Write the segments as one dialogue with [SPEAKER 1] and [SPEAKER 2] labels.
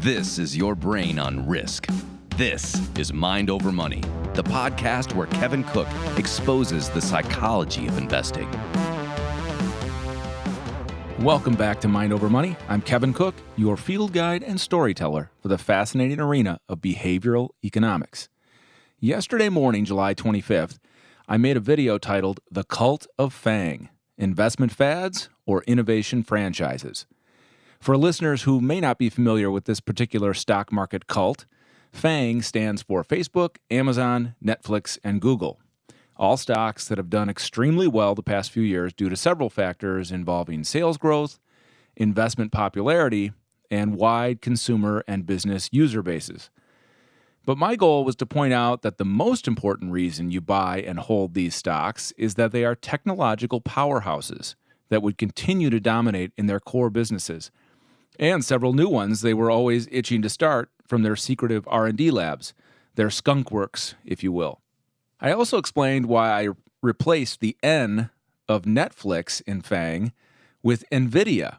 [SPEAKER 1] This is your brain on risk. This is Mind Over Money, the podcast where Kevin Cook exposes the psychology of investing.
[SPEAKER 2] Welcome back to Mind Over Money. I'm Kevin Cook, your field guide and storyteller for the fascinating arena of behavioral economics. Yesterday morning, July 25th, I made a video titled The Cult of FANG, Investment Fads or Innovation Franchises. For listeners who may not be familiar with this particular stock market cult, FANG stands for Facebook, Amazon, Netflix, and Google. All stocks that have done extremely well the past few years due to several factors involving sales growth, investment popularity, and wide consumer and business user bases. But my goal was to point out that the most important reason you buy and hold these stocks is that they are technological powerhouses that would continue to dominate in their core businesses, and several new ones they were always itching to start from their secretive R&D labs, their skunk works, if you will. I also explained why I replaced the N of Netflix in FANG with NVIDIA,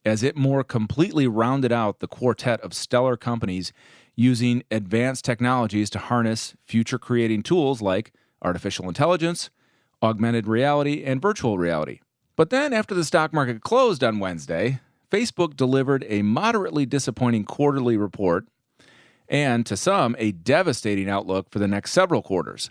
[SPEAKER 2] as it more completely rounded out the quartet of stellar companies using advanced technologies to harness future-creating tools like artificial intelligence, augmented reality, and virtual reality. But then, after the stock market closed on Wednesday, Facebook delivered a moderately disappointing quarterly report and, to some, a devastating outlook for the next several quarters.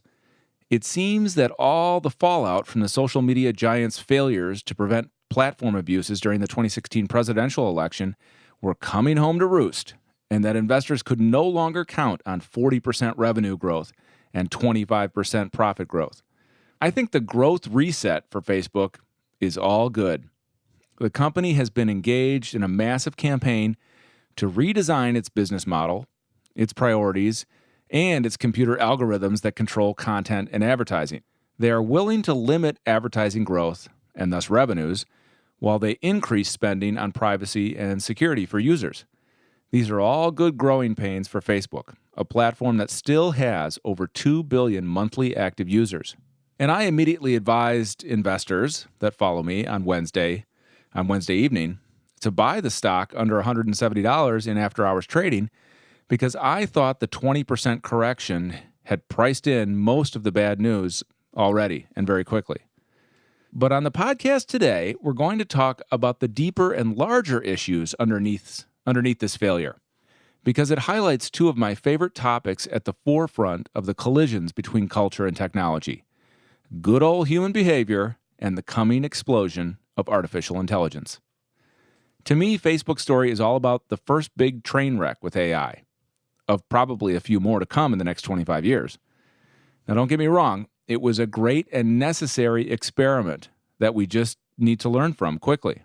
[SPEAKER 2] It seems that all the fallout from the social media giants' failures to prevent platform abuses during the 2016 presidential election were coming home to roost, and that investors could no longer count on 40% revenue growth and 25% profit growth. I think the growth reset for Facebook is all good. The company has been engaged in a massive campaign to redesign its business model, its priorities, and its computer algorithms that control content and advertising. They are willing to limit advertising growth, and thus revenues, while they increase spending on privacy and security for users. These are all good growing pains for Facebook, a platform that still has over 2 billion monthly active users. And I immediately advised investors that follow me on Wednesday evening to buy the stock under $170 in after-hours trading because I thought the 20% correction had priced in most of the bad news already and very quickly. But on the podcast today, we're going to talk about the deeper and larger issues underneath this failure, because it highlights two of my favorite topics at the forefront of the collisions between culture and technology: good old human behavior and the coming explosion of artificial intelligence. To me, Facebook's story is all about the first big train wreck with AI, of probably a few more to come in the next 25 years. Now, don't get me wrong, it was a great and necessary experiment that we just need to learn from quickly,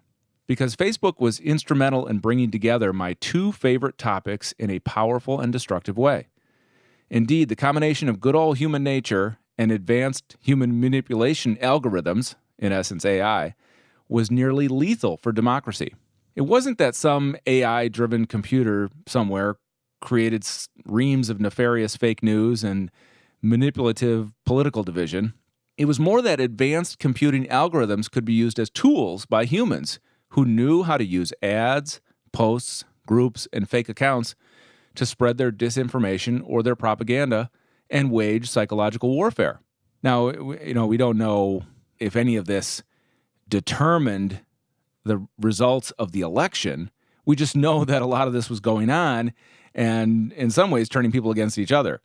[SPEAKER 2] because Facebook was instrumental in bringing together my two favorite topics in a powerful and destructive way. Indeed, the combination of good old human nature and advanced human manipulation algorithms, in essence AI, was nearly lethal for democracy. It wasn't that some AI-driven computer somewhere created reams of nefarious fake news and manipulative political division. It was more that advanced computing algorithms could be used as tools by humans who knew how to use ads, posts, groups, and fake accounts to spread their disinformation or their propaganda and wage psychological warfare. Now, we don't know if any of this determined the results of the election. We just know that a lot of this was going on and in some ways turning people against each other.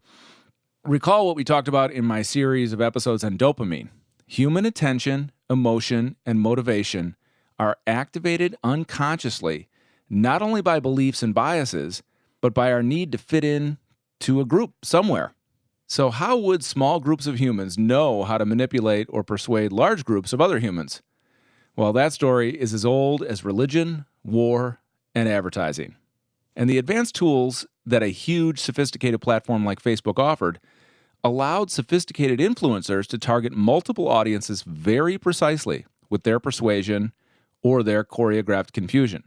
[SPEAKER 2] Recall what we talked about in my series of episodes on dopamine. Human attention, emotion, and motivation are activated unconsciously, not only by beliefs and biases, but by our need to fit in to a group somewhere. So how would small groups of humans know how to manipulate or persuade large groups of other humans? Well, that story is as old as religion, war, and advertising. And the advanced tools that a huge, sophisticated platform like Facebook offered allowed sophisticated influencers to target multiple audiences very precisely with their persuasion or their choreographed confusion.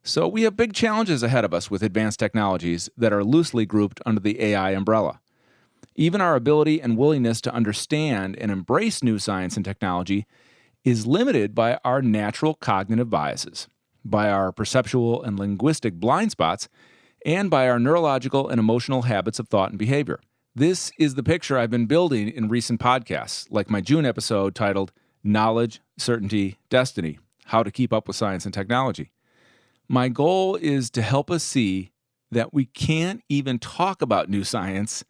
[SPEAKER 2] So we have big challenges ahead of us with advanced technologies that are loosely grouped under the AI umbrella. Even our ability and willingness to understand and embrace new science and technology is limited by our natural cognitive biases, by our perceptual and linguistic blind spots, and by our neurological and emotional habits of thought and behavior. This is the picture I've been building in recent podcasts, like my June episode titled Knowledge, Certainty, Destiny: How to Keep Up with Science and Technology. My goal is to help us see that we can't even talk about new science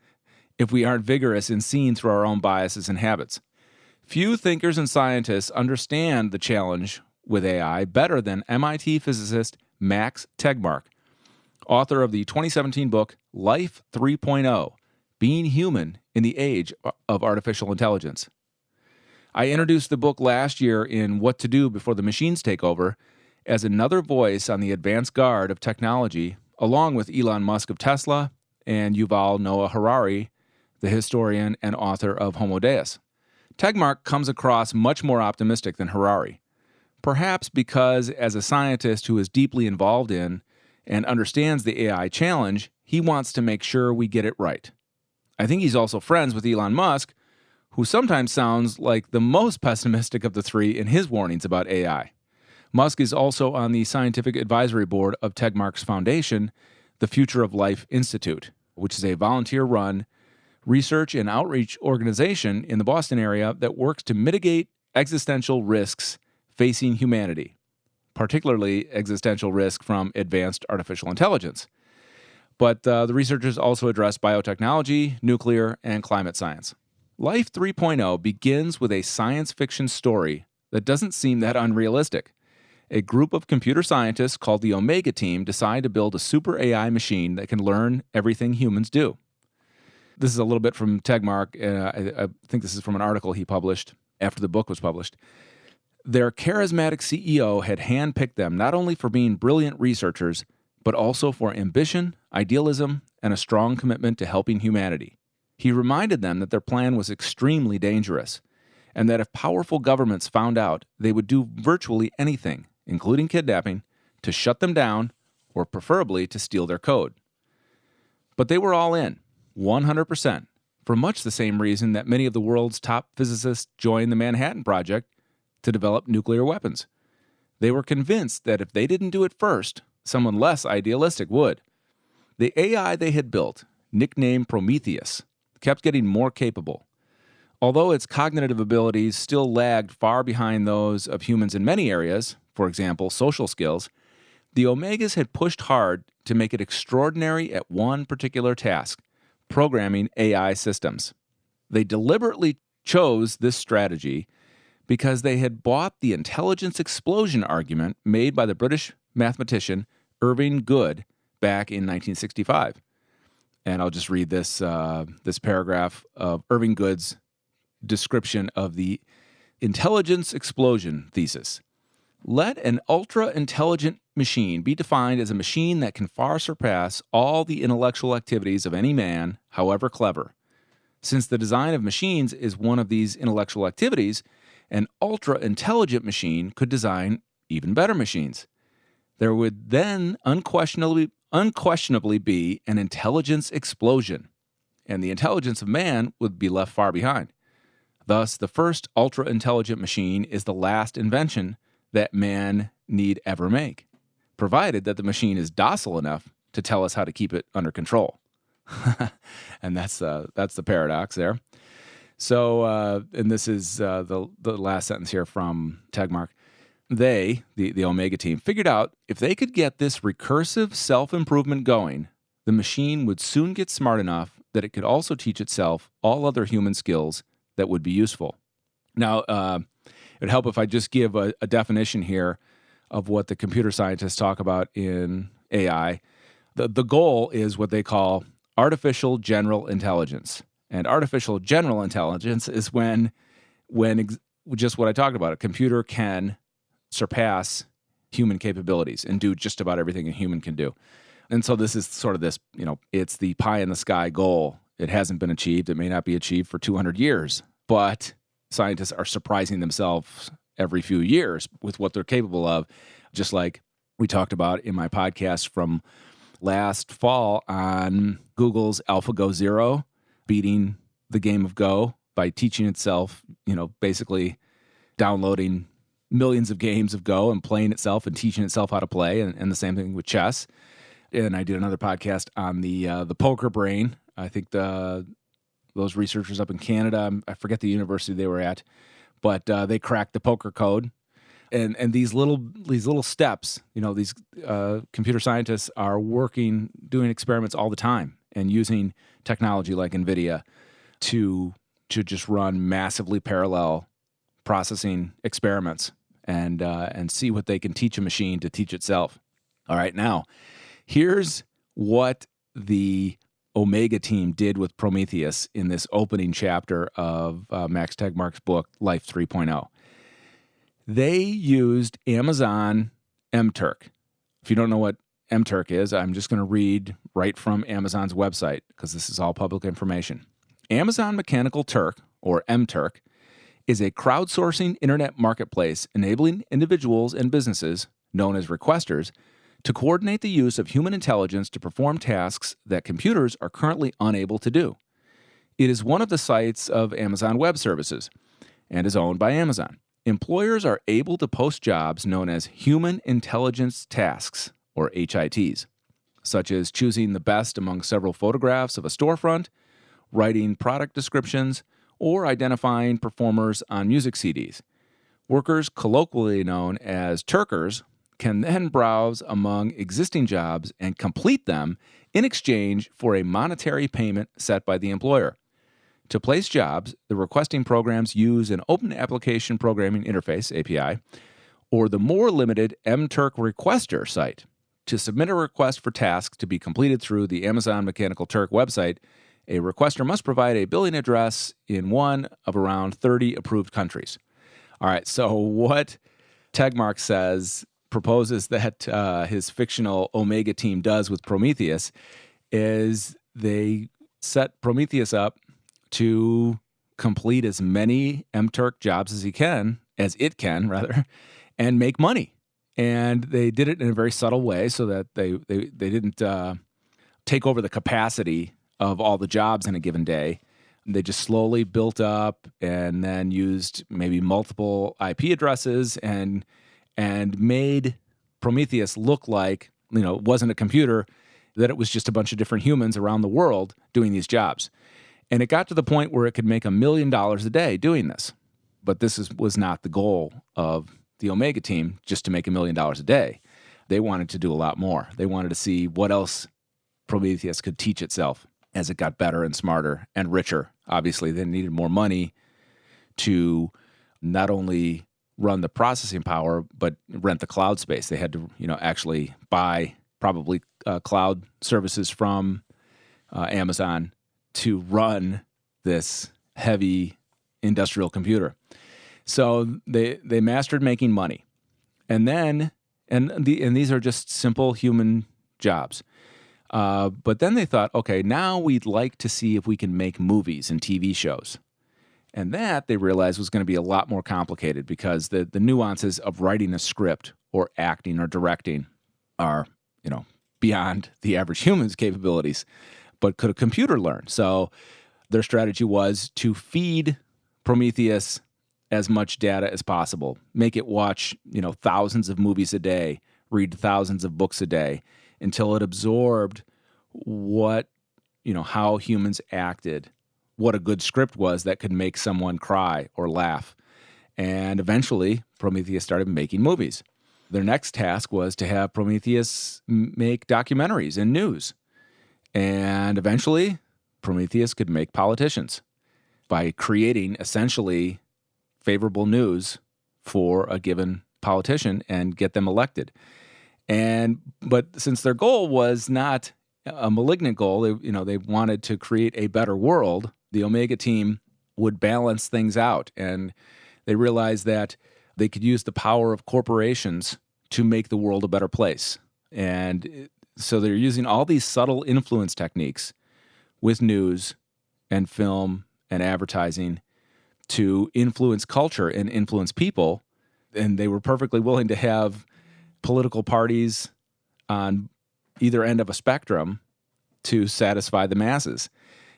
[SPEAKER 2] if we aren't vigorous in seeing through our own biases and habits. Few thinkers and scientists understand the challenge with AI better than MIT physicist Max Tegmark, author of the 2017 book Life 3.0, Being Human in the Age of Artificial Intelligence. I introduced the book last year in What to Do Before the Machines Take Over as another voice on the advanced guard of technology, along with Elon Musk of Tesla and Yuval Noah Harari, the historian and author of Homo Deus. Tegmark comes across much more optimistic than Harari, perhaps because as a scientist who is deeply involved in and understands the AI challenge, he wants to make sure we get it right. I think he's also friends with Elon Musk, who sometimes sounds like the most pessimistic of the three in his warnings about AI. Musk is also on the scientific advisory board of Tegmark's foundation, the Future of Life Institute, which is a volunteer-run research and outreach organization in the Boston area that works to mitigate existential risks facing humanity, particularly existential risk from advanced artificial intelligence. But the researchers also address biotechnology, nuclear, and climate science. Life 3.0 begins with a science fiction story that doesn't seem that unrealistic. A group of computer scientists called the Omega team decide to build a super AI machine that can learn everything humans do. This is a little bit from Tegmark. I think this is from an article he published after the book was published. Their charismatic CEO had handpicked them not only for being brilliant researchers, but also for ambition, idealism, and a strong commitment to helping humanity. He reminded them that their plan was extremely dangerous, and that if powerful governments found out, they would do virtually anything, including kidnapping, to shut them down, or preferably to steal their code. But they were all in, 100%, for much the same reason that many of the world's top physicists joined the Manhattan Project to develop nuclear weapons. They were convinced that if they didn't do it first, someone less idealistic would. The AI they had built, nicknamed Prometheus, kept getting more capable. Although its cognitive abilities still lagged far behind those of humans in many areas, for example, social skills, the Omegas had pushed hard to make it extraordinary at one particular task: programming AI systems. They deliberately chose this strategy because they had bought the intelligence explosion argument made by the British mathematician Irving Good back in 1965. And I'll just read this paragraph of Irving Good's description of the intelligence explosion thesis. Let an ultra-intelligent machine be defined as a machine that can far surpass all the intellectual activities of any man, however clever. Since the design of machines is one of these intellectual activities, an ultra-intelligent machine could design even better machines. There would then unquestionably be an intelligence explosion, and the intelligence of man would be left far behind. Thus, the first ultra-intelligent machine is the last invention that man need ever make, provided that the machine is docile enough to tell us how to keep it under control. And that's the paradox there. So, and this is the last sentence here from Tegmark. They, the Omega team, figured out if they could get this recursive self-improvement going, the machine would soon get smart enough that it could also teach itself all other human skills that would be useful. Now, it would help if I just give a definition here of what the computer scientists talk about in AI. The goal is what they call artificial general intelligence. And artificial general intelligence is when just what I talked about, a computer can surpass human capabilities and do just about everything a human can do. And so this is sort of this, it's the pie in the sky goal. It hasn't been achieved. It may not be achieved for 200 years, but scientists are surprising themselves every few years with what they're capable of, just like we talked about in my podcast from last fall on Google's AlphaGo Zero, beating the game of Go by teaching itself, basically downloading millions of games of Go and playing itself and teaching itself how to play, and the same thing with chess. And I did another podcast on the poker brain. I think those researchers up in Canada, I forget the university they were at, but they cracked the poker code. And these little steps, these computer scientists are doing experiments all the time and using technology like NVIDIA to just run massively parallel processing experiments and see what they can teach a machine to teach itself. All right, now, here's what the Omega team did with Prometheus in this opening chapter of Max Tegmark's book, Life 3.0. They used Amazon MTurk. If you don't know what MTurk is, I'm just going to read right from Amazon's website because this is all public information. Amazon Mechanical Turk, or MTurk, is a crowdsourcing internet marketplace enabling individuals and businesses, known as requesters, to coordinate the use of human intelligence to perform tasks that computers are currently unable to do. It is one of the sites of Amazon Web Services and is owned by Amazon. Employers are able to post jobs known as human intelligence tasks, or HITs, such as choosing the best among several photographs of a storefront, writing product descriptions, or identifying performers on music CDs. Workers, colloquially known as Turkers, can then browse among existing jobs and complete them in exchange for a monetary payment set by the employer. To place jobs, the requesting programs use an Open Application Programming Interface, API, or the more limited MTurk Requester site. To submit a request for tasks to be completed through the Amazon Mechanical Turk website, a requester must provide a billing address in one of around 30 approved countries. All right, so what Tegmark proposes that his fictional Omega team does with Prometheus is they set Prometheus up to complete as many MTurk jobs as it can, and make money. And they did it in a very subtle way so that they didn't take over the capacity of all the jobs in a given day. They just slowly built up and then used maybe multiple IP addresses and made Prometheus look like, it wasn't a computer, that it was just a bunch of different humans around the world doing these jobs. And it got to the point where it could make $1 million a day doing this. But this was not the goal of the Omega team, just to make $1 million a day. They wanted to do a lot more. They wanted to see what else Prometheus could teach itself as it got better and smarter and richer. Obviously, they needed more money to not only run the processing power, but rent the cloud space. They had to, actually buy probably cloud services from Amazon to run this heavy industrial computer. So they mastered making money. And then, and these are just simple human jobs. But then they thought, okay, now we'd like to see if we can make movies and TV shows. And that, they realized, was going to be a lot more complicated because the nuances of writing a script or acting or directing are, beyond the average human's capabilities. But could a computer learn? So their strategy was to feed Prometheus as much data as possible, make it watch, thousands of movies a day, read thousands of books a day, until it absorbed how humans acted, what a good script was that could make someone cry or laugh. And eventually, Prometheus started making movies. Their next task was to have Prometheus make documentaries and news. And eventually, Prometheus could make politicians by creating essentially favorable news for a given politician and get them elected. But since their goal was not a malignant goal, they wanted to create a better world, the Omega team would balance things out. And they realized that they could use the power of corporations to make the world a better place. And so they're using all these subtle influence techniques with news and film and advertising to influence culture and influence people. And they were perfectly willing to have political parties on either end of a spectrum to satisfy the masses.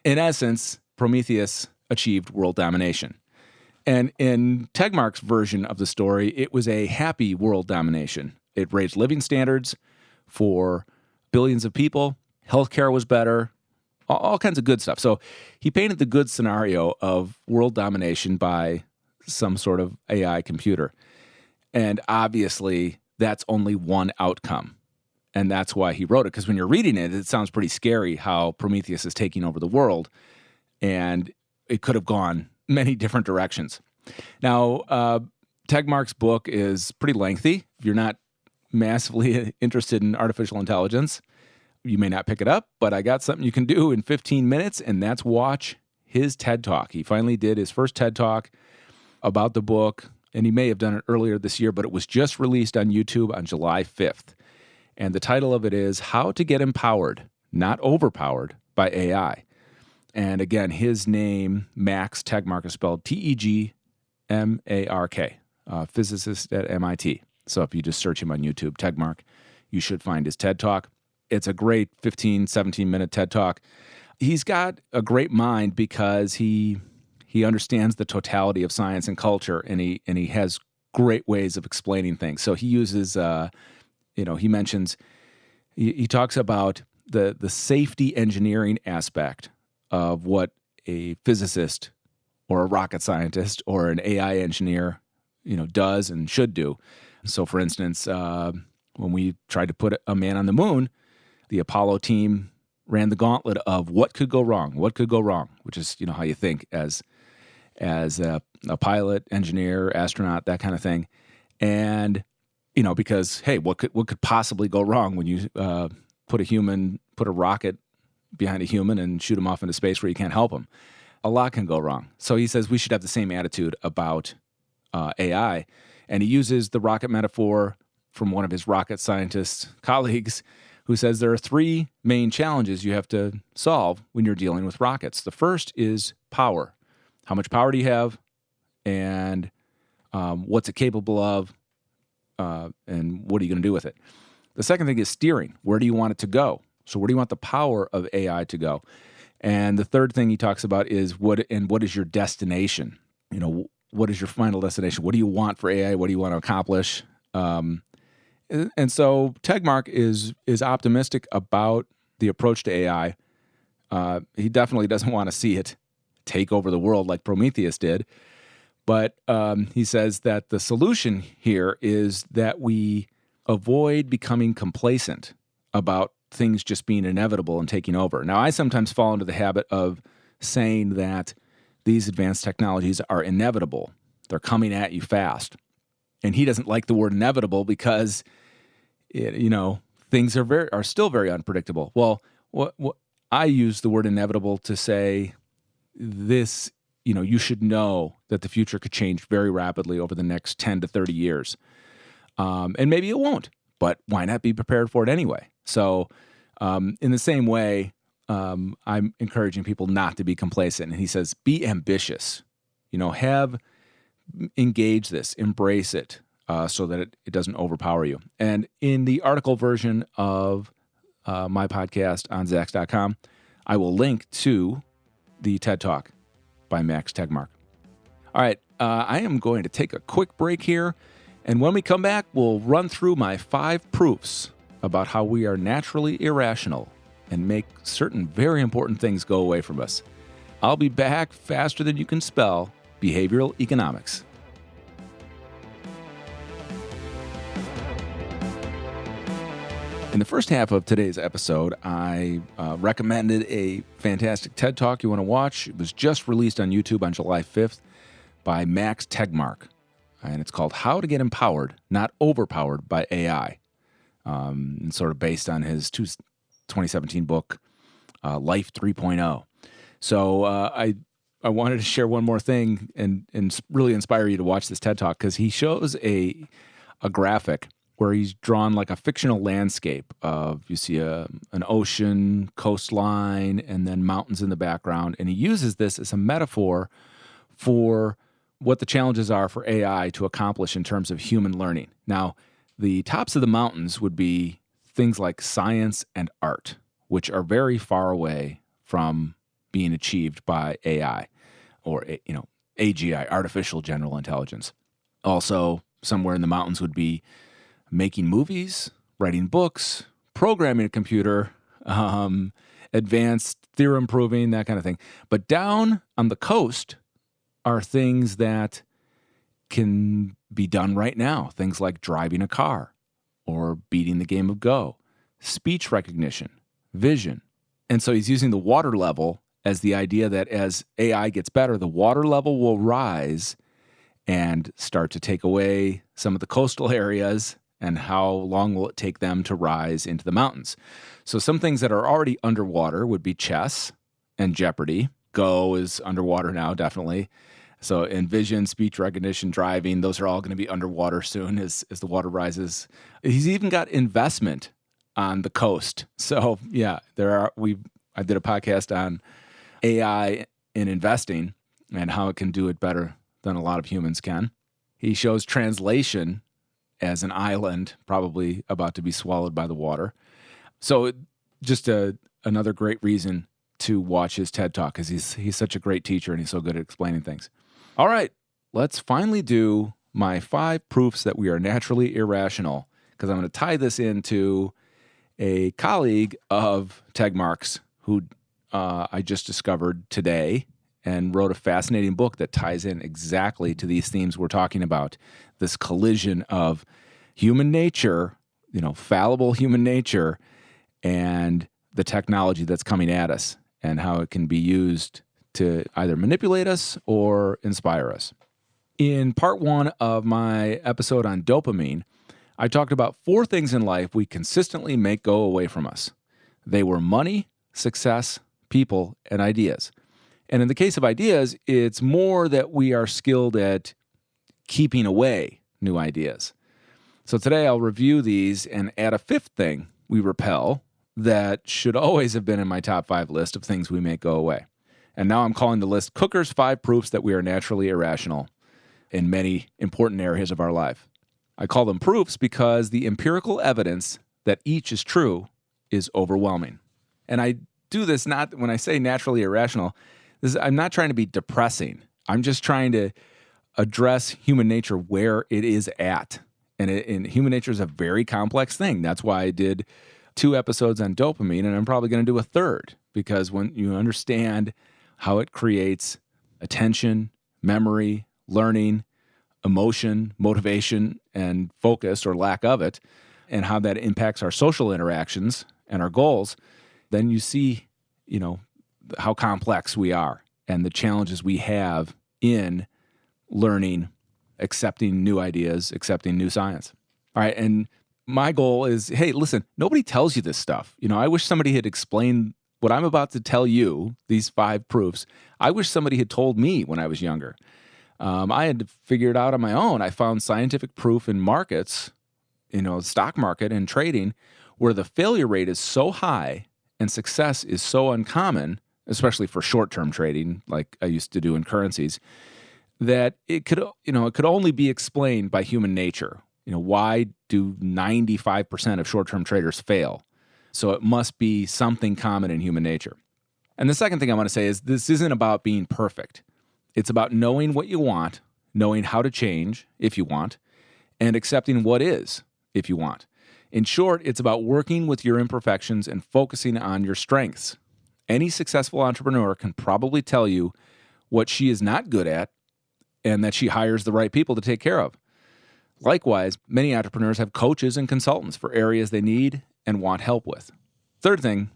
[SPEAKER 2] In essence, Prometheus achieved world domination. And in Tegmark's version of the story, it was a happy world domination. It raised living standards for billions of people. Healthcare was better. All kinds of good stuff. So he painted the good scenario of world domination by some sort of AI computer. And obviously, that's only one outcome. And that's why he wrote it. Because when you're reading it, it sounds pretty scary how Prometheus is taking over the world. And it could have gone many different directions. Now, Tegmark's book is pretty lengthy. If you're not massively interested in artificial intelligence, you may not pick it up, but I got something you can do in 15 minutes, and that's watch his TED Talk. He finally did his first TED Talk about the book, and he may have done it earlier this year, but it was just released on YouTube on July 5th. And the title of it is How to Get Empowered, Not Overpowered by AI. And again, his name, Max Tegmark, is spelled Tegmark, physicist at MIT. So if you just search him on YouTube, Tegmark, you should find his TED Talk. It's a great 15, 17-minute TED Talk. He's got a great mind because he understands the totality of science and culture, and he has great ways of explaining things. So he uses, he mentions, he talks about the safety engineering aspect of what a physicist or a rocket scientist or an AI engineer, does and should do. So, for instance, when we tried to put a man on the moon, the Apollo team ran the gauntlet of what could go wrong, which is, how you think as a pilot, engineer, astronaut, that kind of thing. And, because, hey, what could possibly go wrong when you put a rocket behind a human and shoot him off into space where you can't help him? A lot can go wrong. So he says we should have the same attitude about AI. And he uses the rocket metaphor from one of his rocket scientist colleagues, who says there are three main challenges you have to solve when you're dealing with rockets. The first is power. How much power do you have? And what's it capable of? And what are you going to do with it? The second thing is steering. Where do you want it to go? So where do you want the power of AI to go? And the third thing he talks about is what is your destination? What is your final destination? What do you want for AI? What do you want to accomplish? And so Tegmark is optimistic about the approach to AI. He definitely doesn't want to see it take over the world like Prometheus did. But he says that the solution here is that we avoid becoming complacent about things just being inevitable and taking over. Now, I sometimes fall into the habit of saying that these advanced technologies are inevitable. They're coming at you fast. And he doesn't like the word inevitable because things are still very unpredictable. Well, what I use the word inevitable to say this, you should know that the future could change very rapidly over the next 10 to 30 years. And maybe it won't, but why not be prepared for it anyway? So in the same way, I'm encouraging people not to be complacent. And he says, be ambitious, engage this, embrace it. So that it doesn't overpower you. And in the article version of my podcast on Zax.com, I will link to the TED Talk by Max Tegmark. All right, I am going to take a quick break here. And when we come back, we'll run through my 5 proofs about how we are naturally irrational and make certain very important things go away from us. I'll be back faster than you can spell behavioral economics. In the first half of today's episode, I recommended a fantastic TED Talk you want to watch. It was just released on YouTube on July 5th by Max Tegmark, and it's called How to Get Empowered, Not Overpowered by AI, and sort of based on his 2017 book, Life 3.0. So I wanted to share one more thing and really inspire you to watch this TED Talk because he shows a graphic where he's drawn like a fictional landscape of, you see an ocean, coastline, and then mountains in the background. And he uses this as a metaphor for what the challenges are for AI to accomplish in terms of human learning. Now, the tops of the mountains would be things like science and art, which are very far away from being achieved by AI or, AGI, artificial general intelligence. Also, somewhere in the mountains would be making movies, writing books, programming a computer, advanced theorem proving, that kind of thing. But down on the coast are things that can be done right now. Things like driving a car or beating the game of Go, speech recognition, vision. And so he's using the water level as the idea that as AI gets better, the water level will rise and start to take away some of the coastal areas. And how long will it take them to rise into the mountains? So some things that are already underwater would be chess and Jeopardy. Go is underwater now, definitely. So in vision, speech recognition, driving, those are all going to be underwater soon as the water rises. He's even got investment on the coast. So yeah, I did a podcast on AI in investing and how it can do it better than a lot of humans can. He shows translation as an island probably about to be swallowed by the water. So just another great reason to watch his TED Talk, because he's such a great teacher and he's so good at explaining things. All right, let's finally do my 5 proofs that we are naturally irrational, because I'm going to tie this into a colleague of Tegmark's who I just discovered today and wrote a fascinating book that ties in exactly to these themes we're talking about, this collision of human nature, fallible human nature, and the technology that's coming at us and how it can be used to either manipulate us or inspire us. In part 1 of my episode on dopamine, I talked about 4 things in life we consistently make go away from us. They were money, success, people, and ideas. And in the case of ideas, it's more that we are skilled at keeping away new ideas. So today I'll review these and add a 5th thing we repel that should always have been in my top 5 list of things we make go away. And now I'm calling the list Cooker's 5 Proofs that we are naturally irrational in many important areas of our life. I call them proofs because the empirical evidence that each is true is overwhelming. And I do this not when I say naturally irrational. I'm not trying to be depressing. I'm just trying to address human nature where it is at. And human nature is a very complex thing. That's why I did 2 episodes on dopamine, and I'm probably going to do a 3rd, because when you understand how it creates attention, memory, learning, emotion, motivation, and focus or lack of it, and how that impacts our social interactions and our goals, then you see, how complex we are and the challenges we have in learning, accepting new ideas, accepting new science. All right, and my goal is, hey, listen, nobody tells you this stuff. I wish somebody had explained what I'm about to tell you, these 5 proofs. I wish somebody had told me when I was younger. I had to figure it out on my own. I found scientific proof in markets, stock market and trading, where the failure rate is so high and success is so uncommon, especially for short-term trading, like I used to do in currencies, that it could only be explained by human nature. Why do 95% of short-term traders fail? So it must be something common in human nature. And the second thing I want to say is this isn't about being perfect. It's about knowing what you want, knowing how to change if you want, and accepting what is if you want. In short, it's about working with your imperfections and focusing on your strengths. Any successful entrepreneur can probably tell you what she is not good at and that she hires the right people to take care of. Likewise, many entrepreneurs have coaches and consultants for areas they need and want help with. Third thing,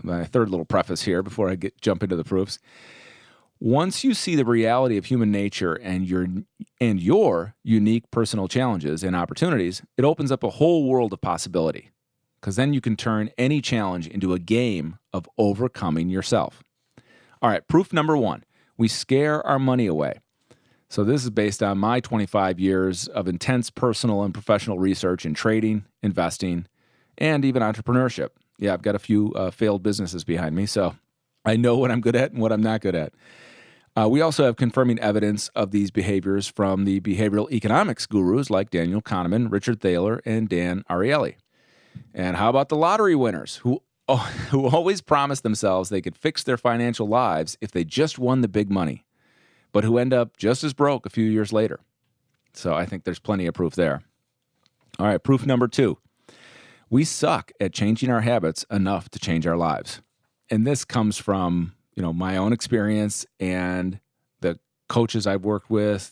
[SPEAKER 2] my 3rd little preface here before I jump into the proofs. Once you see the reality of human nature and your unique personal challenges and opportunities, it opens up a whole world of possibility, because then you can turn any challenge into a game of overcoming yourself. All right, proof number 1, we scare our money away. So this is based on my 25 years of intense personal and professional research in trading, investing, and even entrepreneurship. Yeah, I've got a few failed businesses behind me, so I know what I'm good at and what I'm not good at. We also have confirming evidence of these behaviors from the behavioral economics gurus like Daniel Kahneman, Richard Thaler, and Dan Ariely. And how about the lottery winners who always promise themselves they could fix their financial lives if they just won the big money, but who end up just as broke a few years later? So I think there's plenty of proof there. All right, proof number 2. We suck at changing our habits enough to change our lives. And this comes from, my own experience and the coaches I've worked with,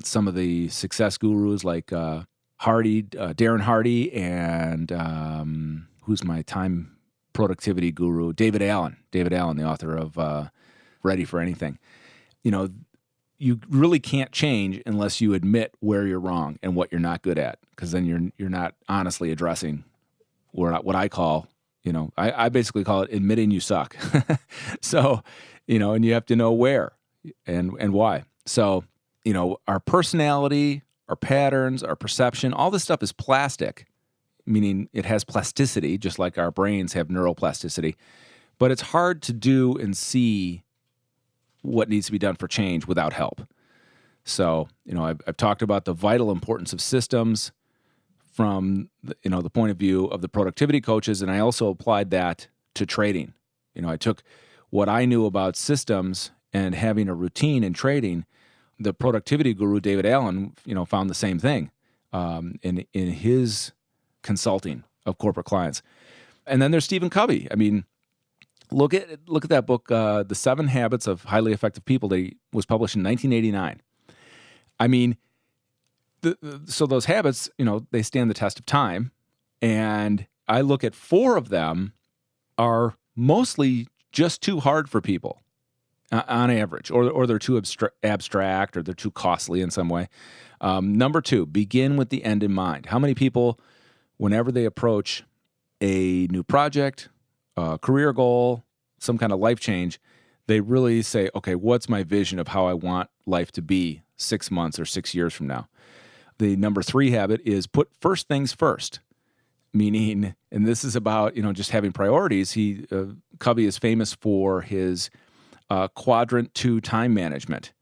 [SPEAKER 2] some of the success gurus like Darren Hardy, and who's my time productivity guru, David Allen, the author of Ready for Anything. You really can't change unless you admit where you're wrong and what you're not good at, because then you're not honestly addressing what I call, I basically call it admitting you suck. So, and you have to know where and why. So, our personality, our patterns, our perception, all this stuff is plastic, meaning it has plasticity, just like our brains have neuroplasticity. But it's hard to do and see what needs to be done for change without help. So, I've talked about the vital importance of systems from the point of view of the productivity coaches, and I also applied that to trading. I took what I knew about systems and having a routine in trading. The productivity guru David Allen, found the same thing in his consulting of corporate clients. And then there's Stephen Covey. I mean, look at that book, The 7 Habits of Highly Effective People, that was published in 1989. I mean, so those habits, they stand the test of time. And I look at 4 of them are mostly just too hard for people on average, or they're too abstract, or they're too costly in some way. Number 2, begin with the end in mind. How many people, whenever they approach a new project, a career goal, some kind of life change, they really say, okay, what's my vision of how I want life to be 6 months or 6 years from now? The number 3 habit is put first things first, meaning, and this is about, just having priorities. Covey is famous for his quadrant 2 time management.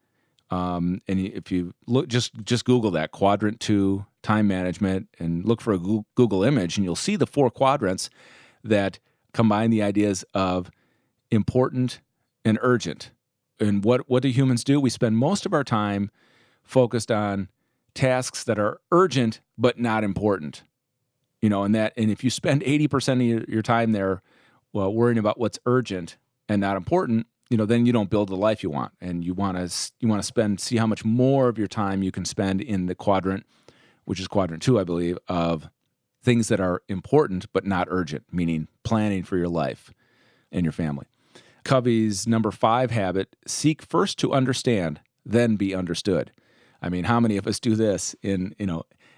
[SPEAKER 2] And if you look, just Google that, quadrant 2 time management, and look for a Google image, and you'll see the 4 quadrants that combine the ideas of important and urgent. And what do humans do? We spend most of our time focused on tasks that are urgent but not important. And if you spend 80% of your time there, worrying about what's urgent and not important, then you don't build the life you want. And you want to see how much more of your time you can spend in the quadrant, which is quadrant 2, I believe, of things that are important but not urgent, meaning planning for your life and your family. Covey's number 5 habit, seek first to understand, then be understood. I mean, how many of us do this in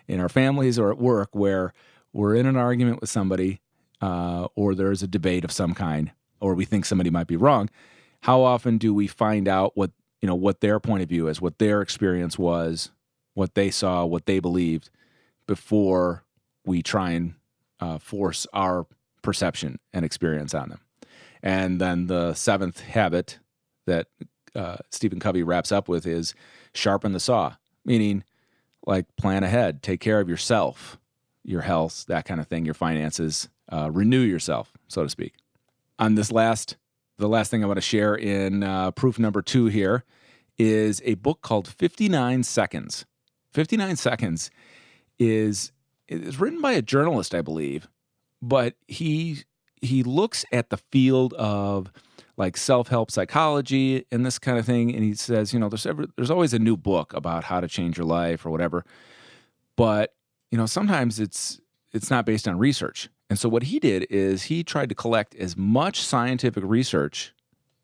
[SPEAKER 2] our families or at work, where we're in an argument with somebody, or there's a debate of some kind, or we think somebody might be wrong? How often do we find out what their point of view is, what their experience was, what they saw, what they believed, before we try and force our perception and experience on them? And then the 7th habit that Stephen Covey wraps up with is sharpen the saw, meaning like plan ahead, take care of yourself, your health, that kind of thing, your finances, renew yourself, so to speak. On the last thing I want to share in proof number 2 here is a book called 59 Seconds. 59 Seconds is written by a journalist, I believe, but he looks at the field of like self-help psychology and this kind of thing, and he says, there's always a new book about how to change your life or whatever, but sometimes it's not based on research. And so what he did is he tried to collect as much scientific research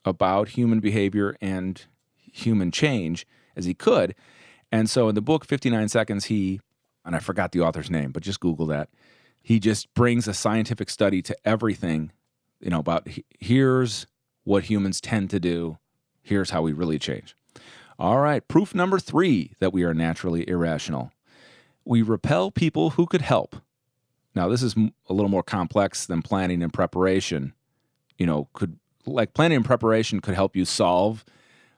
[SPEAKER 2] about human behavior and human change as he could. And so in the book 59 Seconds, and I forgot the author's name, but just Google that, he just brings a scientific study to everything, about here's what humans tend to do, here's how we really change. All right, proof number 3 that we are naturally irrational. We repel people who could help. Now, this is a little more complex than planning and preparation. Planning and preparation could help you solve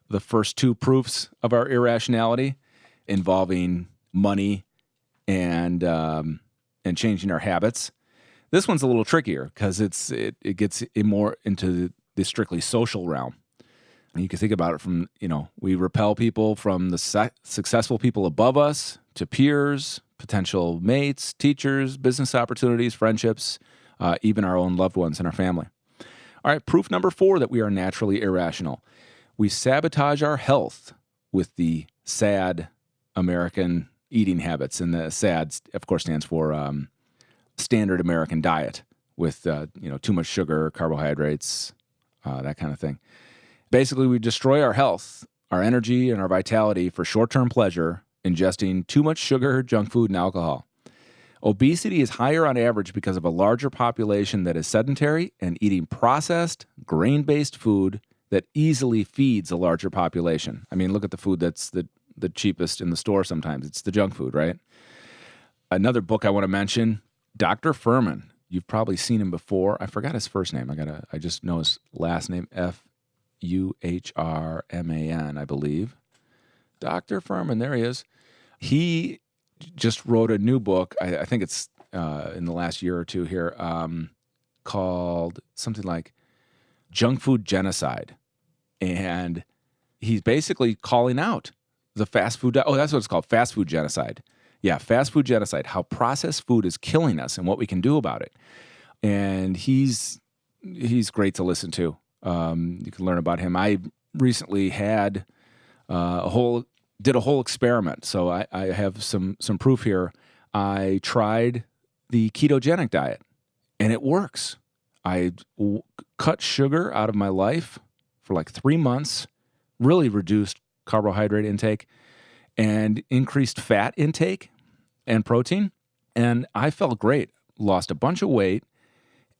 [SPEAKER 2] the first 2 proofs of our irrationality, involving money and changing our habits. This one's a little trickier because it gets more into the strictly social realm. And you can think about it from, we repel people from the successful people above us to peers, potential mates, teachers, business opportunities, friendships, even our own loved ones and our family. All right, proof number 4 that we are naturally irrational. We sabotage our health with the SAD American eating habits. And the SAD, of course, stands for Standard American Diet with, too much sugar, carbohydrates, that kind of thing. Basically, we destroy our health, our energy, and our vitality for short-term pleasure, ingesting too much sugar, junk food, and alcohol. Obesity is higher on average because of a larger population that is sedentary and eating processed, grain-based food that easily feeds a larger population. I mean, look at the food that's the cheapest in the store sometimes. It's the junk food, right? Another book I want to mention, Dr. Fuhrman. You've probably seen him before. I forgot his first name. I just know his last name, Fuhrman, I believe. Dr. Fuhrman, there he is. He just wrote a new book. I think it's in the last year or two here, called something like Junk Food Genocide. And he's basically calling out the fast food. Oh, that's what it's called, fast food genocide. Yeah, fast food genocide, how processed food is killing us and what we can do about it. And he's great to listen to. You can learn about him. I recently had did a whole experiment. So I have some proof here. I tried the ketogenic diet, and it works. I cut sugar out of my life for like 3 months, really reduced carbohydrate intake, and increased fat intake and protein. And I felt great. Lost a bunch of weight,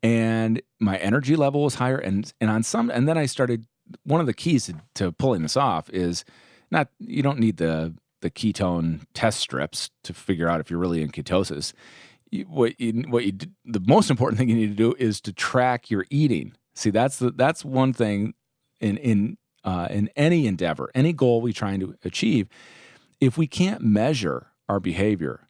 [SPEAKER 2] and my energy level was higher. And then I started, one of the keys to pulling this off is you don't need the ketone test strips to figure out if you're really in ketosis. The most important thing you need to do is to track your eating. See, that's one thing in any endeavor, any goal we're trying to achieve. If we can't measure our behavior,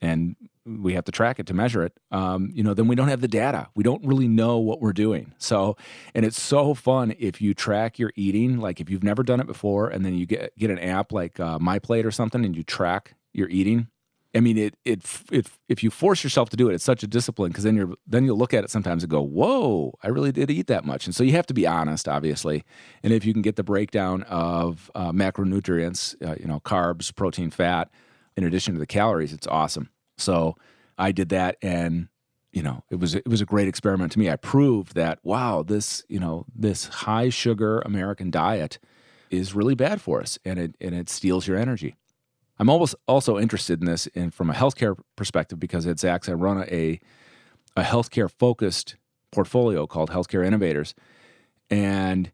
[SPEAKER 2] and we have to track it to measure it, then we don't have the data. We don't really know what we're doing. So, and it's so fun if you track your eating, like if you've never done it before, and then you get an app like MyPlate or something, and you track your eating. I mean, if you force yourself to do it, it's such a discipline, because then you'll look at it sometimes and go, whoa, I really did eat that much. And so you have to be honest, obviously. And if you can get the breakdown of macronutrients, carbs, protein, fat, in addition to the calories, it's awesome. So I did that, and it was a great experiment to me. I proved that, wow, this high sugar American diet is really bad for us, and it steals your energy. I'm also interested in this from a healthcare perspective, because at Zacks I run a healthcare focused portfolio called Healthcare Innovators, and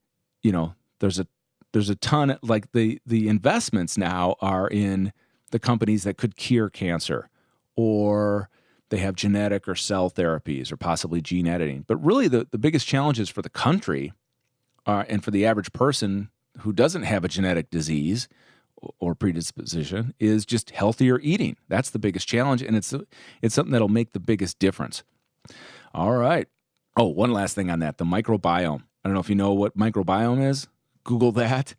[SPEAKER 2] there's a ton, like the investments now are in the companies that could cure cancer, or they have genetic or cell therapies, or possibly gene editing. But really the biggest challenges for the country and for the average person who doesn't have a genetic disease or predisposition is just healthier eating. That's the biggest challenge, and it's something that'll make the biggest difference. All right. Oh, one last thing on that, the microbiome. I don't know if you know what microbiome is. Google that.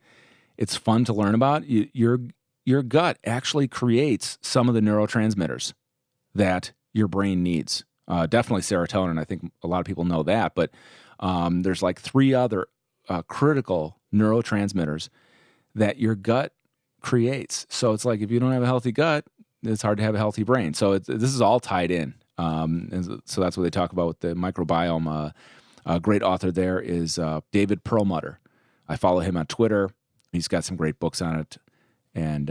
[SPEAKER 2] It's fun to learn about. Your gut actually creates some of the neurotransmitters that your brain needs. Definitely serotonin. I think a lot of people know that, but there's like 3 other critical neurotransmitters that your gut creates. So it's like if you don't have a healthy gut, it's hard to have a healthy brain. So this is all tied in. And so that's what they talk about with the microbiome. A great author there is David Perlmutter. I follow him on Twitter. He's got some great books on it, and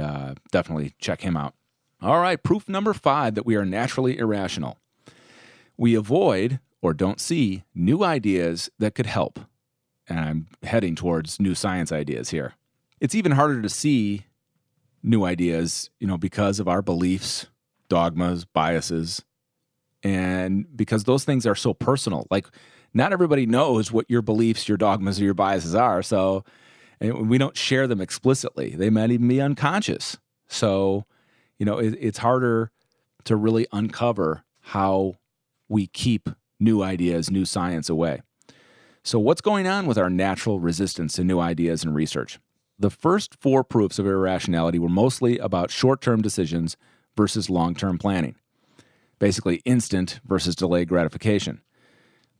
[SPEAKER 2] definitely check him out. All right, proof number 5 that we are naturally irrational. We avoid or don't see new ideas that could help. And I'm heading towards new science ideas here. It's even harder to see new ideas, because of our beliefs, dogmas, biases, and because those things are so personal. Like, not everybody knows what your beliefs, your dogmas, or your biases are, so we don't share them explicitly. They might even be unconscious. So, it's harder to really uncover how we keep new ideas, new science away. So what's going on with our natural resistance to new ideas and research? The first 4 proofs of irrationality were mostly about short-term decisions versus long-term planning. Basically, instant versus delayed gratification.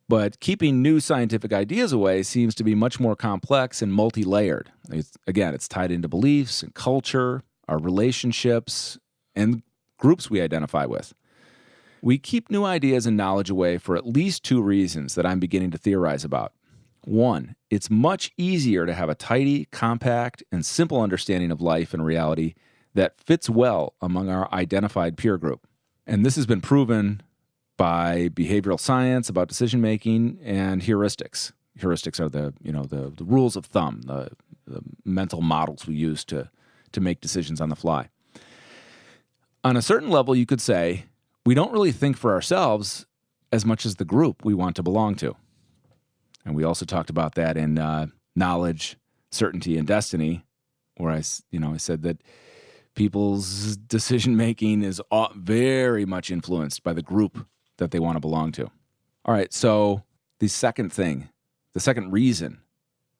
[SPEAKER 2] But keeping new scientific ideas away seems to be much more complex and multi-layered. It's tied into beliefs and culture, our relationships, and groups we identify with. We keep new ideas and knowledge away for at least two reasons that I'm beginning to theorize about. One, it's much easier to have a tidy, compact, and simple understanding of life and reality that fits well among our identified peer group. And this has been proven by behavioral science about decision-making and heuristics. Heuristics are the rules of thumb, the mental models we use to make decisions on the fly. On a certain level, you could say, we don't really think for ourselves as much as the group we want to belong to. And we also talked about that in Knowledge, Certainty, and Destiny, where I said that people's decision-making is very much influenced by the group that they want to belong to. All right, so the second reason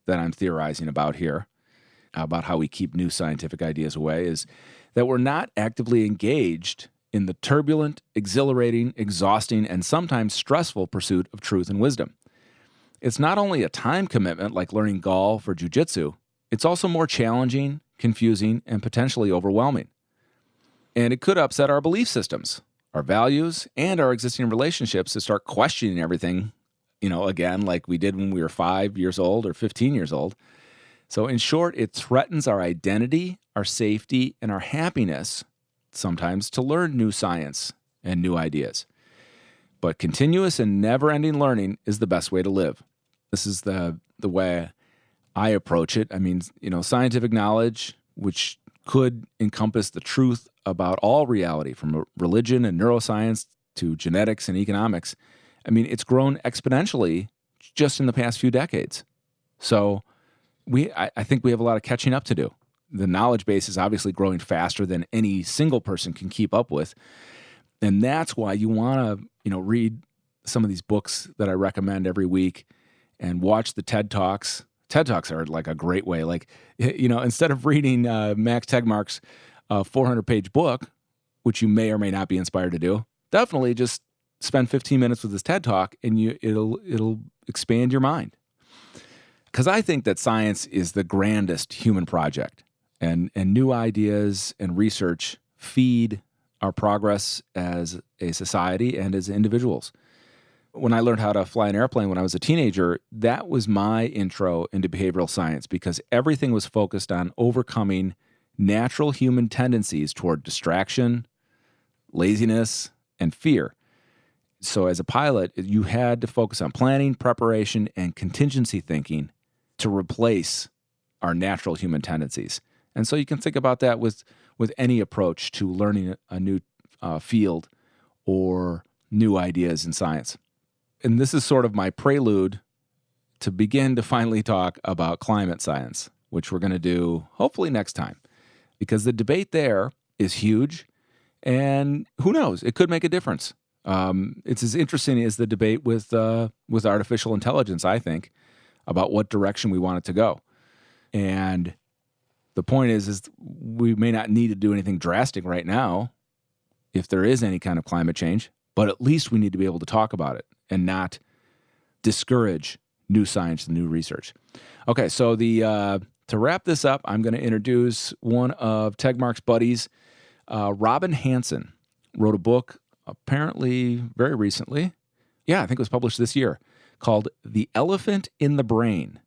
[SPEAKER 2] that I'm theorizing about here, about how we keep new scientific ideas away, is that we're not actively engaged in the turbulent, exhilarating, exhausting, and sometimes stressful pursuit of truth and wisdom. It's not only a time commitment like learning golf or jiu-jitsu, it's also more challenging, confusing, and potentially overwhelming. And it could upset our belief systems, our values, and our existing relationships to start questioning everything, again, like we did when we were 5 years old or 15 years old. So in short, it threatens our identity, our safety, and our happiness sometimes to learn new science and new ideas. But continuous and never-ending learning is the best way to live. This is the way I approach it. I mean, scientific knowledge, which could encompass the truth about all reality, from religion and neuroscience to genetics and economics. I mean, it's grown exponentially just in the past few decades. So I think we have a lot of catching up to do. The knowledge base is obviously growing faster than any single person can keep up with. And that's why you want to, read some of these books that I recommend every week and watch the TED Talks. TED Talks are like a great way. Like, instead of reading Max Tegmark's 400-page book, which you may or may not be inspired to do, definitely just spend 15 minutes with this TED Talk and it'll expand your mind. Because I think that science is the grandest human project. And new ideas and research feed our progress as a society and as individuals. When I learned how to fly an airplane when I was a teenager, that was my intro into behavioral science because everything was focused on overcoming natural human tendencies toward distraction, laziness, and fear. So as a pilot, you had to focus on planning, preparation, and contingency thinking to replace our natural human tendencies. And so you can think about that with any approach to learning a new field or new ideas in science. And this is sort of my prelude to begin to finally talk about climate science, which we're going to do hopefully next time, because the debate there is huge, and who knows, it could make a difference. It's as interesting as the debate with artificial intelligence, I think, about what direction we want it to go. And the point is we may not need to do anything drastic right now if there is any kind of climate change, but at least we need to be able to talk about it and not discourage new science and new research. Okay, so to wrap this up, I'm going to introduce one of Tegmark's buddies. Robin Hanson wrote a book apparently very recently. Yeah, I think it was published this year, called The Elephant in the Brain: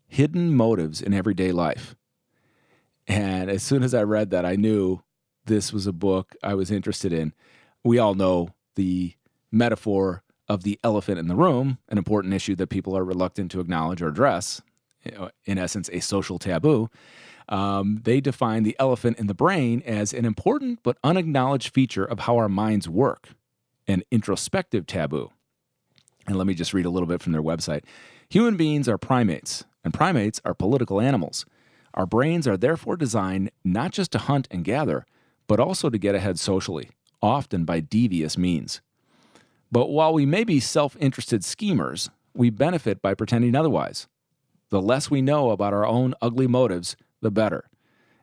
[SPEAKER 2] Hidden Motives in Everyday Life. And as soon as I read that, I knew this was a book I was interested in. We all know the metaphor of the elephant in the room, an important issue that people are reluctant to acknowledge or address, in essence, a social taboo. They define the elephant in the brain as an important but unacknowledged feature of how our minds work, an introspective taboo. And let me just read a little bit from their website. Human beings are primates, and primates are political animals. Our brains are therefore designed not just to hunt and gather, but also to get ahead socially, often by devious means. But while we may be self-interested schemers, we benefit by pretending otherwise. The less we know about our own ugly motives, the better.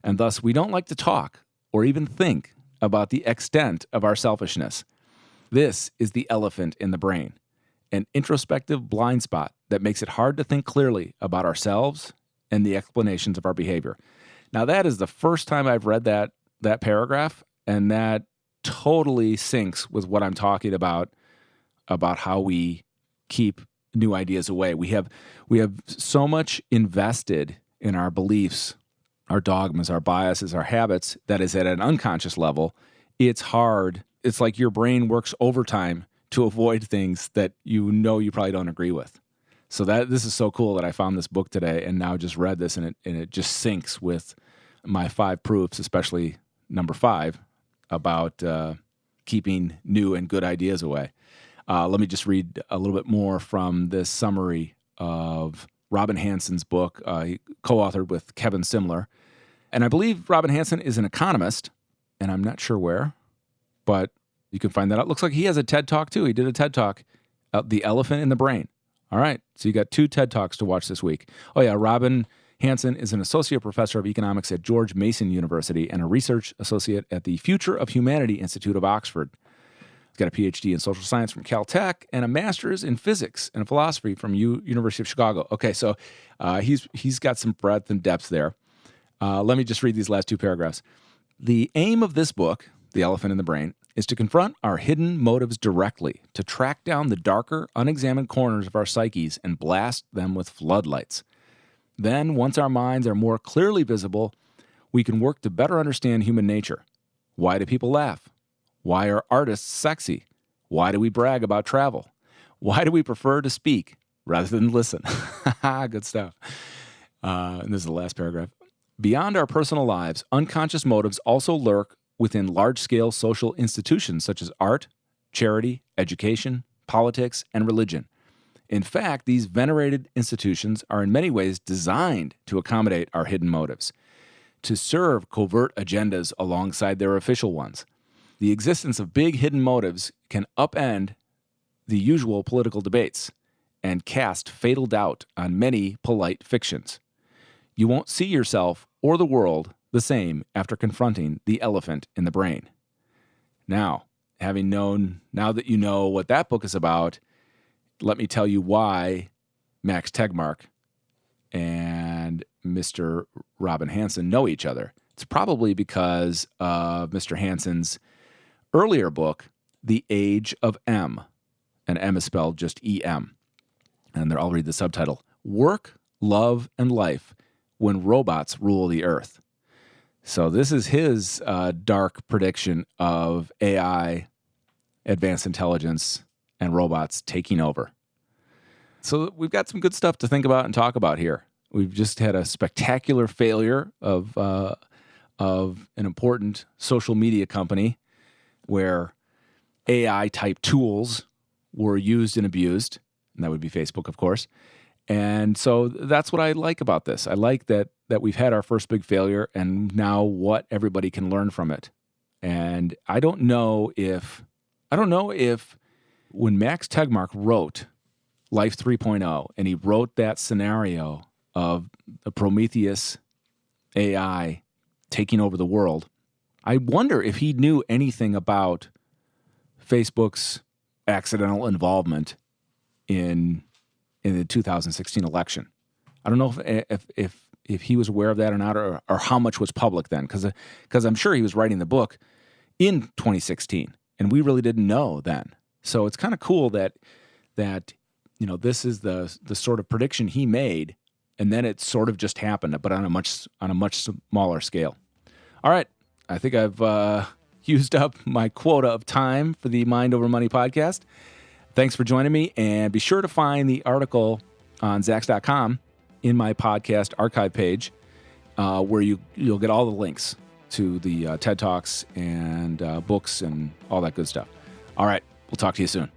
[SPEAKER 2] And thus, we don't like to talk or even think about the extent of our selfishness. This is the elephant in the brain, an introspective blind spot that makes it hard to think clearly about ourselves and the explanations of our behavior. Now, that is the first time I've read that paragraph, and that totally syncs with what I'm talking about how we keep new ideas away. We have so much invested in our beliefs, our dogmas, our biases, our habits, that is at an unconscious level. It's hard. It's like your brain works overtime to avoid things that you probably don't agree with. So this is so cool that I found this book today and now just read this, and it just syncs with my 5 proofs, especially number 5, about keeping new and good ideas away. Let me just read a little bit more from this summary of Robin Hanson's book, he co-authored with Kevin Simler. And I believe Robin Hanson is an economist, and I'm not sure where, but you can find that out. Looks like he has a TED Talk too. He did a TED Talk, The Elephant in the Brain. All right, so you got 2 TED Talks to watch this week. Oh yeah, Robin Hanson is an associate professor of economics at George Mason University and a research associate at the Future of Humanity Institute of Oxford. He's got a PhD in social science from Caltech and a master's in physics and philosophy from University of Chicago. Okay, so he's got some breadth and depth there. Let me just read these last 2 paragraphs. The aim of this book, The Elephant in the Brain, is to confront our hidden motives directly, to track down the darker, unexamined corners of our psyches and blast them with floodlights. Then, once our minds are more clearly visible, we can work to better understand human nature. Why do people laugh? Why are artists sexy? Why do we brag about travel? Why do we prefer to speak rather than listen? Good stuff. And this is the last paragraph. Beyond our personal lives, unconscious motives also lurk within large-scale social institutions such as art, charity, education, politics, and religion. In fact, these venerated institutions are in many ways designed to accommodate our hidden motives, to serve covert agendas alongside their official ones. The existence of big hidden motives can upend the usual political debates and cast fatal doubt on many polite fictions. You won't see yourself or the world the same after confronting the elephant in the brain. Now that you know what that book is about, let me tell you why Max Tegmark and Mr. Robin Hanson know each other. It's probably because of Mr. Hanson's earlier book, The Age of M. And M is spelled just E-M. And I'll read the subtitle. Work, Love, and Life When Robots Rule the Earth. So this is his dark prediction of AI, advanced intelligence, and robots taking over. So we've got some good stuff to think about and talk about here. We've just had a spectacular failure of an important social media company where AI-type tools were used and abused, and that would be Facebook, of course. And so that's what I like about this. I like that we've had our first big failure, and now what everybody can learn from it. And I don't know if when Max Tegmark wrote Life 3.0, and he wrote that scenario of the Prometheus AI taking over the world, I wonder if he knew anything about Facebook's accidental involvement in the 2016 election. I don't know if he was aware of that or not, or how much was public then, because I'm sure he was writing the book in 2016, and we really didn't know then. So it's kind of cool that this is the sort of prediction he made, and then it sort of just happened, but on a much smaller scale. All right, I think I've used up my quota of time for the Mind Over Money podcast. Thanks for joining me, and be sure to find the article on Zacks.com in my podcast archive page, where you'll get all the links to the TED Talks and books and all that good stuff. All right, we'll talk to you soon.